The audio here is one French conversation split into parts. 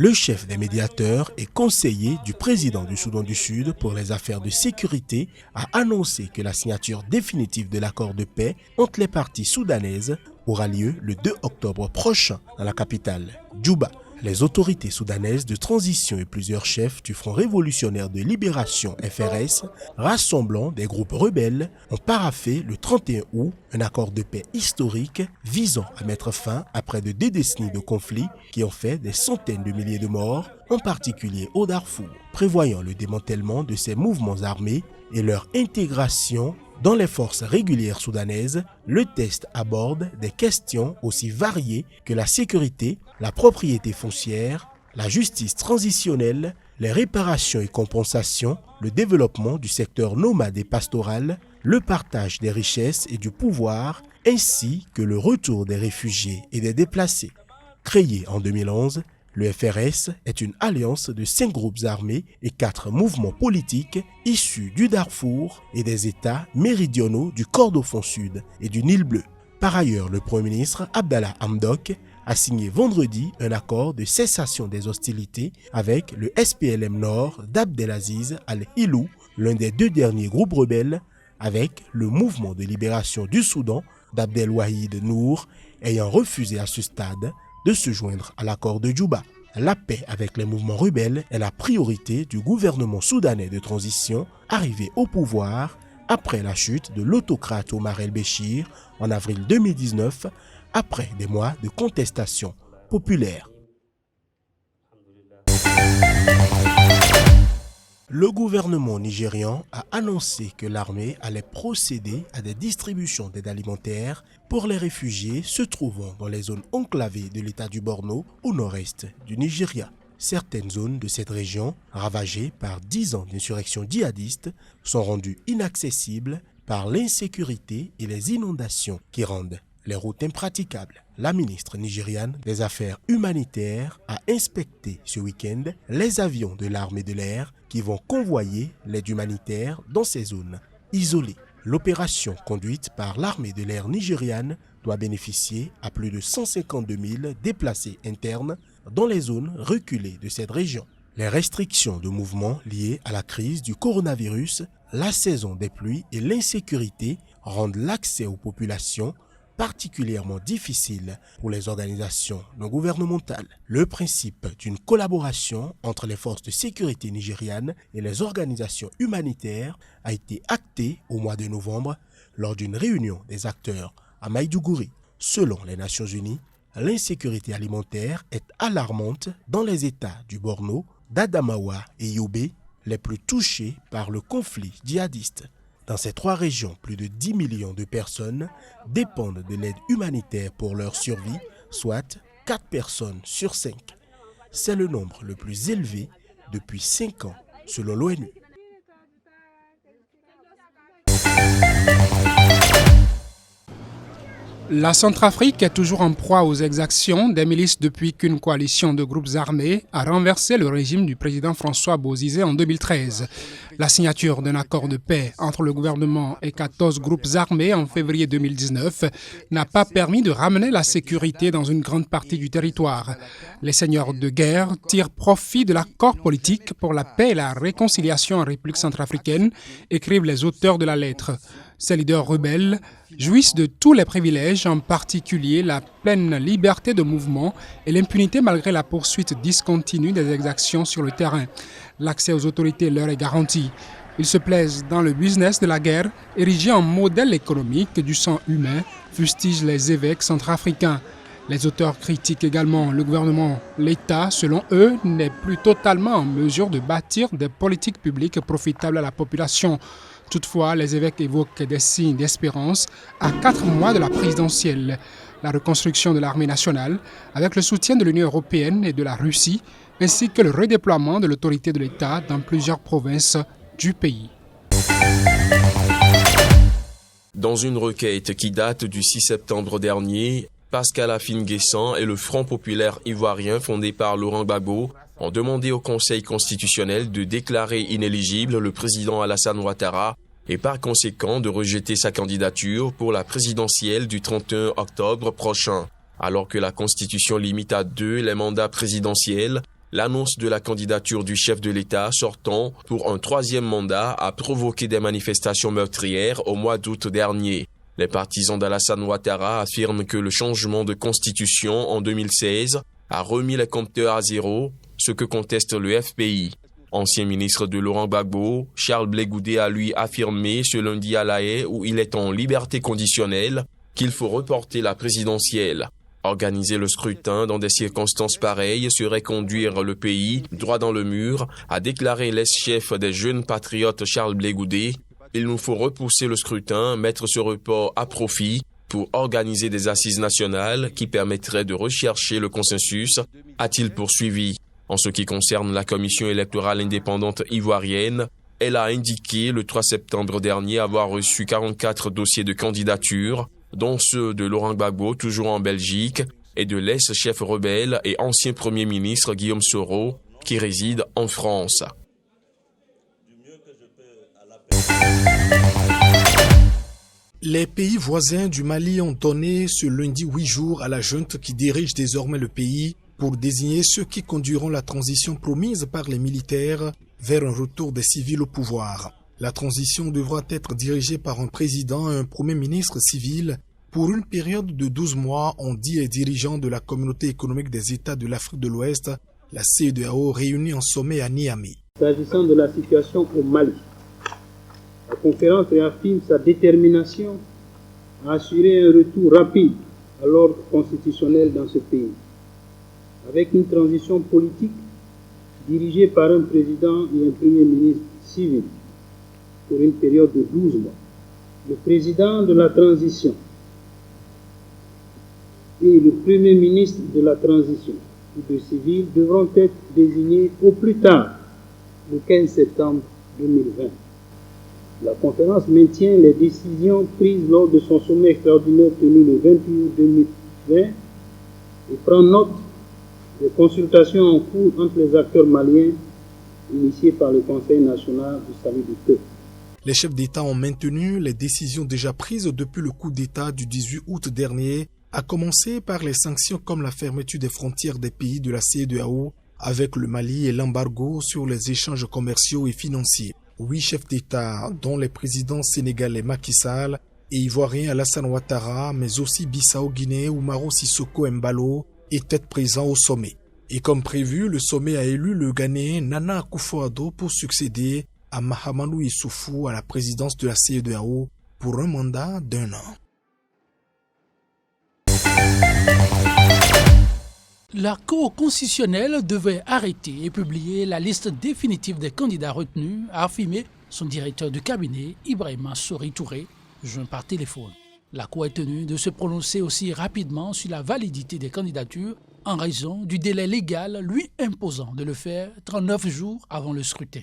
Le chef des médiateurs et conseiller du président du Soudan du Sud pour les affaires de sécurité a annoncé que la signature définitive de l'accord de paix entre les parties soudanaises aura lieu le 2 octobre prochain dans la capitale, Djouba. Les autorités soudanaises de transition et plusieurs chefs du Front révolutionnaire de libération FRS, rassemblant des groupes rebelles, ont paraphé le 31 août un accord de paix historique visant à mettre fin à près de 2 décennies de conflits qui ont fait des centaines de milliers de morts, en particulier au Darfour, prévoyant le démantèlement de ces mouvements armés et leur intégration dans les forces régulières soudanaises. Le texte aborde des questions aussi variées que la sécurité, la propriété foncière, la justice transitionnelle, les réparations et compensations, le développement du secteur nomade et pastoral, le partage des richesses et du pouvoir, ainsi que le retour des réfugiés et des déplacés. Créé en 2011, le FRS est une alliance de 5 groupes armés et 4 mouvements politiques issus du Darfour et des États méridionaux du Kordofan Sud et du Nil Bleu. Par ailleurs, le Premier ministre Abdallah Hamdok a signé vendredi un accord de cessation des hostilités avec le SPLM Nord d'Abdelaziz Al-Hilou, l'un des 2 derniers groupes rebelles, avec le mouvement de libération du Soudan d'Abdelwahid Nour ayant refusé à ce stade de se joindre à l'accord de Djouba. La paix avec les mouvements rebelles est la priorité du gouvernement soudanais de transition arrivé au pouvoir après la chute de l'autocrate Omar el-Béchir en avril 2019, après des mois de contestation populaire. Le gouvernement nigérian a annoncé que l'armée allait procéder à des distributions d'aide alimentaire pour les réfugiés se trouvant dans les zones enclavées de l'État du Borno au nord-est du Nigeria. Certaines zones de cette région, ravagées par 10 ans d'insurrection djihadiste, sont rendues inaccessibles par l'insécurité et les inondations qui rendent les routes impraticables. La ministre nigériane des Affaires humanitaires a inspecté ce week-end les avions de l'armée de l'air qui vont convoyer l'aide humanitaire dans ces zones isolées. L'opération conduite par l'armée de l'air nigériane doit bénéficier à plus de 152 000 déplacés internes dans les zones reculées de cette région. Les restrictions de mouvement liées à la crise du coronavirus, la saison des pluies et l'insécurité rendent l'accès aux populations particulièrement difficile pour les organisations non gouvernementales. Le principe d'une collaboration entre les forces de sécurité nigérianes et les organisations humanitaires a été acté au mois de novembre lors d'une réunion des acteurs à Maïdougouri. Selon les Nations Unies, l'insécurité alimentaire est alarmante dans les États du Borno, d'Adamawa et Yobe, les plus touchés par le conflit djihadiste. Dans ces 3 régions, plus de 10 millions de personnes dépendent de l'aide humanitaire pour leur survie, soit 4 personnes sur 5. C'est le nombre le plus élevé depuis 5 ans, selon l'ONU. La Centrafrique est toujours en proie aux exactions des milices depuis qu'une coalition de groupes armés a renversé le régime du président François Bozizé en 2013. La signature d'un accord de paix entre le gouvernement et 14 groupes armés en février 2019 n'a pas permis de ramener la sécurité dans une grande partie du territoire. Les seigneurs de guerre tirent profit de l'accord politique pour la paix et la réconciliation en République centrafricaine, écrivent les auteurs de la lettre. Ces leaders rebelles jouissent de tous les privilèges, en particulier la pleine liberté de mouvement et l'impunité malgré la poursuite discontinue des exactions sur le terrain. L'accès aux autorités leur est garanti. Ils se plaisent dans le business de la guerre, érigé en modèle économique du sang humain, fustigent les évêques centrafricains. Les auteurs critiquent également le gouvernement. L'État, selon eux, n'est plus totalement en mesure de bâtir des politiques publiques profitables à la population. Toutefois, les évêques évoquent des signes d'espérance à 4 mois de la présidentielle. La reconstruction de l'armée nationale, avec le soutien de l'Union européenne et de la Russie, ainsi que le redéploiement de l'autorité de l'État dans plusieurs provinces du pays. Dans une requête qui date du 6 septembre dernier, Pascal Afine-Guessant et le Front populaire ivoirien fondé par Laurent Gbagbo ont demandé au Conseil constitutionnel de déclarer inéligible le président Alassane Ouattara et par conséquent de rejeter sa candidature pour la présidentielle du 31 octobre prochain. Alors que la Constitution limite à 2 les mandats présidentiels, L'annonce de la candidature du chef de l'État sortant pour un troisième mandat a provoqué des manifestations meurtrières au mois d'août dernier. Les partisans d'Alassane Ouattara affirment que le changement de constitution en 2016 a remis les compteurs à zéro, ce que conteste le FPI. Ancien ministre de Laurent Gbagbo, Charles Blé Goudé a lui affirmé ce lundi à La Haye, où il est en liberté conditionnelle, qu'il faut reporter la présidentielle. Organiser le scrutin dans des circonstances pareilles serait conduire le pays droit dans le mur, a déclaré l'ex-chef des jeunes patriotes Charles Blé Goudé. Il nous faut repousser le scrutin, mettre ce report à profit pour organiser des assises nationales qui permettraient de rechercher le consensus, a-t-il poursuivi. En ce qui concerne la commission électorale indépendante ivoirienne, elle a indiqué le 3 septembre dernier avoir reçu 44 dossiers de candidature, dont ceux de Laurent Gbagbo, toujours en Belgique, et de l'ex-chef rebelle et ancien Premier ministre Guillaume Soro, qui réside en France. Les pays voisins du Mali ont donné ce lundi 8 jours à la junte qui dirige désormais le pays pour désigner ceux qui conduiront la transition promise par les militaires vers un retour des civils au pouvoir. La transition devra être dirigée par un président et un premier ministre civil pour une période de 12 mois, ont dit les dirigeants de la communauté économique des États de l'Afrique de l'Ouest, la CEDEAO, réunie en sommet à Niamey. S'agissant de la situation au Mali, la conférence réaffirme sa détermination à assurer un retour rapide à l'ordre constitutionnel dans ce pays, avec une transition politique dirigée par un président et un premier ministre civil pour une période de 12 mois. Le président de la transition et le premier ministre de la transition ou de civil devront être désignés au plus tard le 15 septembre 2020. La conférence maintient les décisions prises lors de son sommet extraordinaire tenu le 28 août 2020 et prend note des consultations en cours entre les acteurs maliens initiées par le Conseil national du salut du peuple. Les chefs d'État ont maintenu les décisions déjà prises depuis le coup d'État du 18 août dernier, à commencer par les sanctions comme la fermeture des frontières des pays de la CEDEAO avec le Mali et l'embargo sur les échanges commerciaux et financiers. 8 chefs d'État, dont les présidents sénégalais Macky Sall et ivoirien Alassane Ouattara, mais aussi Bissau-Guinée Umaro Sissoko Embalo, étaient présents au sommet. Et comme prévu, le sommet a élu le Ghanéen Nana Akufo-Addo pour succéder à Mahamadou Issoufou à la présidence de la CEDEAO pour un mandat d'1 an. La Cour constitutionnelle devait arrêter et publier la liste définitive des candidats retenus, a affirmé son directeur de cabinet, Ibrahima Sori Touré, joint par téléphone. La Cour est tenue de se prononcer aussi rapidement sur la validité des candidatures en raison du délai légal lui imposant de le faire 39 jours avant le scrutin.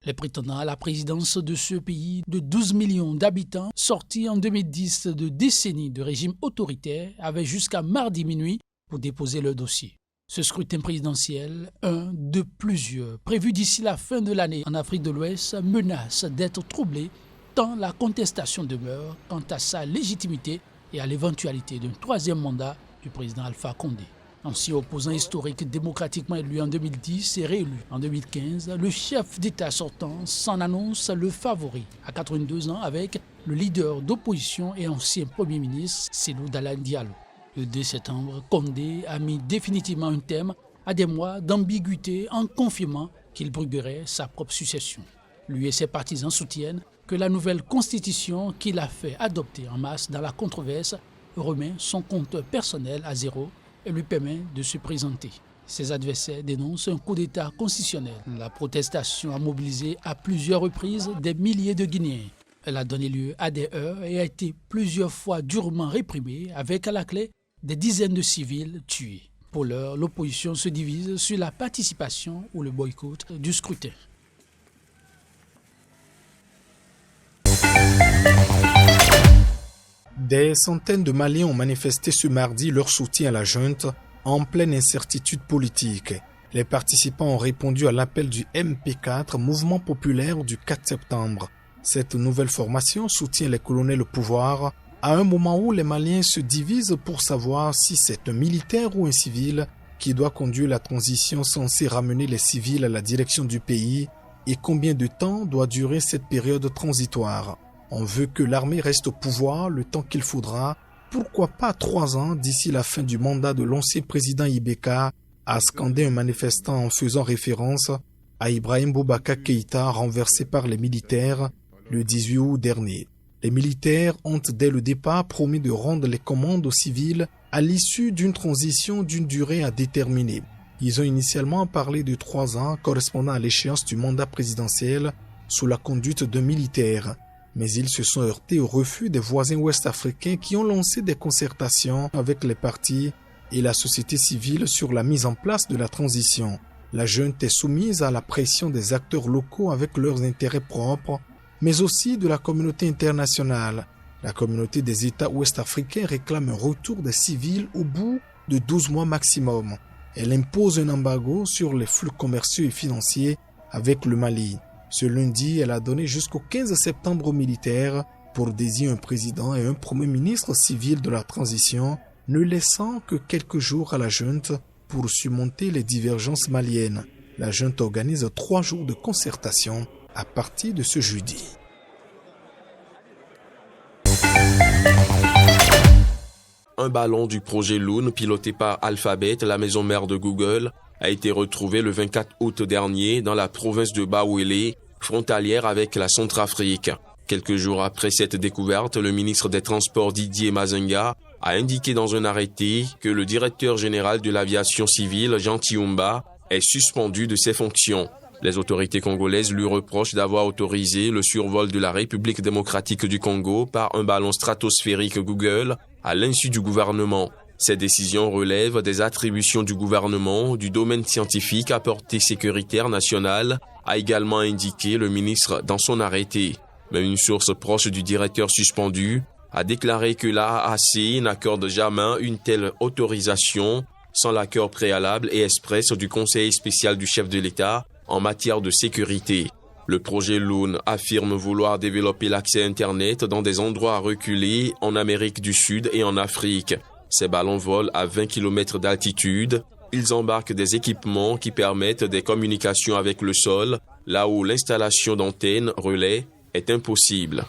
Les prétendants à la présidence de ce pays de 12 millions d'habitants, sortis en 2010 de décennies de régime autoritaire, avaient jusqu'à mardi minuit pour déposer leur dossier. Ce scrutin présidentiel, un de plusieurs prévus d'ici la fin de l'année en Afrique de l'Ouest, menace d'être troublé tant la contestation demeure quant à sa légitimité et à l'éventualité d'un troisième mandat du président Alpha Condé. Ancien opposant historique démocratiquement élu en 2010 et réélu en 2015, le chef d'État sortant s'en annonce le favori à 82 ans avec le leader d'opposition et ancien Premier ministre Cellou Dalein Diallo. Le 2 septembre, Condé a mis définitivement un terme à des mois d'ambiguïté en confirmant qu'il briguerait sa propre succession. Lui et ses partisans soutiennent que la nouvelle constitution qu'il a fait adopter en masse dans la controverse remet son compteur personnel à zéro et lui permet de se présenter. Ses adversaires dénoncent un coup d'État constitutionnel. La protestation a mobilisé à plusieurs reprises des milliers de Guinéens. Elle a donné lieu à des heurts et a été plusieurs fois durement réprimée avec à la clé des dizaines de civils tués. Pour l'heure, l'opposition se divise sur la participation ou le boycott du scrutin. Des centaines de Maliens ont manifesté ce mardi leur soutien à la junte en pleine incertitude politique. Les participants ont répondu à l'appel du MP4, mouvement populaire du 4 septembre. Cette nouvelle formation soutient les colonels au pouvoir à un moment où les Maliens se divisent pour savoir si c'est un militaire ou un civil qui doit conduire la transition censée ramener les civils à la direction du pays et combien de temps doit durer cette période transitoire. On veut que l'armée reste au pouvoir le temps qu'il faudra, pourquoi pas 3 ans d'ici la fin du mandat de l'ancien président Ibeka, a scandé un manifestant en faisant référence à Ibrahim Boubacar Keïta renversé par les militaires le 18 août dernier. Les militaires ont dès le départ promis de rendre les commandes aux civils à l'issue d'une transition d'une durée à déterminer. Ils ont initialement parlé de 3 ans correspondant à l'échéance du mandat présidentiel sous la conduite d'un militaire. Mais ils se sont heurtés au refus des voisins ouest-africains qui ont lancé des concertations avec les partis et la société civile sur la mise en place de la transition. La junte est soumise à la pression des acteurs locaux avec leurs intérêts propres, mais aussi de la communauté internationale. La communauté des États ouest-africains réclame un retour des civils au bout de 12 mois maximum. Elle impose un embargo sur les flux commerciaux et financiers avec le Mali. Ce lundi, elle a donné jusqu'au 15 septembre aux militaires pour désigner un président et un premier ministre civil de la transition, ne laissant que quelques jours à la junte pour surmonter les divergences maliennes. La junte organise 3 jours de concertation à partir de ce jeudi. Un ballon du projet Loon, piloté par Alphabet, la maison mère de Google, a été retrouvé le 24 août dernier dans la province de Bawele, frontalière avec la Centrafrique. Quelques jours après cette découverte, le ministre des Transports Didier Mazenga a indiqué dans un arrêté que le directeur général de l'aviation civile, Jean Tiumba, est suspendu de ses fonctions. Les autorités congolaises lui reprochent d'avoir autorisé le survol de la République démocratique du Congo par un ballon stratosphérique Google à l'insu du gouvernement. Ces décisions relèvent des attributions du gouvernement, du domaine scientifique à portée sécuritaire nationale, a également indiqué le ministre dans son arrêté. Mais une source proche du directeur suspendu a déclaré que l'AAC n'accorde jamais une telle autorisation sans l'accord préalable et express du conseil spécial du chef de l'État en matière de sécurité. Le projet Loon affirme vouloir développer l'accès Internet dans des endroits reculés en Amérique du Sud et en Afrique. Ces ballons volent à 20 km d'altitude. Ils embarquent des équipements qui permettent des communications avec le sol, là où l'installation d'antennes relais est impossible.